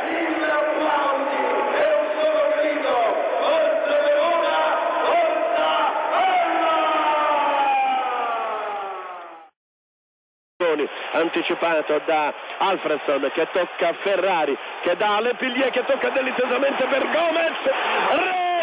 mille applausi e un solo grido, forza Verona, forza Alla! Anticipato da Alfredson che tocca Ferrari, che dà Le Pilier, che tocca delizioosamente per Gomez, rete!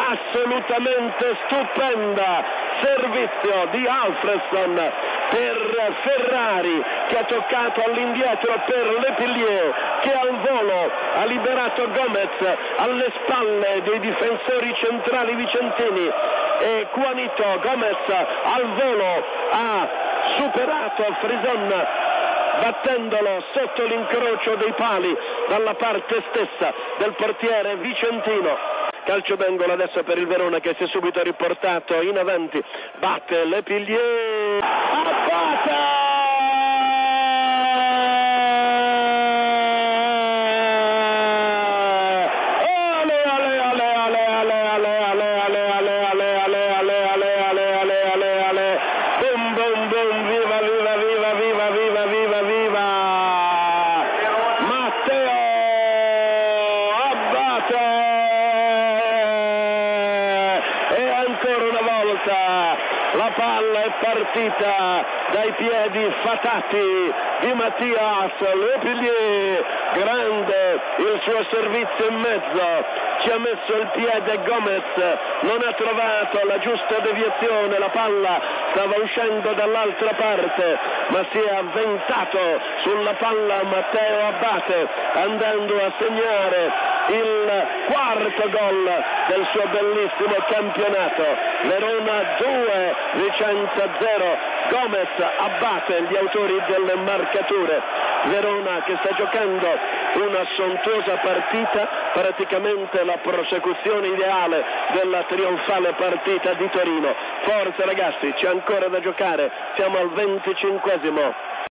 Assolutamente stupenda, servizio di Alfredson per Ferrari che ha toccato all'indietro per Le Pilier, che al volo ha liberato Gomez alle spalle dei difensori centrali vicentini, e Juanito Gomez al volo ha superato Frison battendolo sotto l'incrocio dei pali dalla parte stessa del portiere vicentino. Calcio d'angolo adesso per il Verona che si è subito riportato in avanti, batte Le Pilier, abbatte! La palla è partita dai piedi fatati di Mathias Le Pilier, grande il suo servizio in mezzo, ci ha messo il piede Gomez, non ha trovato la giusta deviazione, la palla stava uscendo dall'altra parte, ma si è avventato sulla palla Matteo Abate, andando a segnare il quarto gol del suo bellissimo campionato. Verona 2, Vicenza 0, Gomez, Abate gli autori delle marcature. Verona che sta giocando una sontuosa partita, praticamente la prosecuzione ideale della trionfale partita di Torino. Forza ragazzi, c'è ancora da giocare, siamo al 25esimo.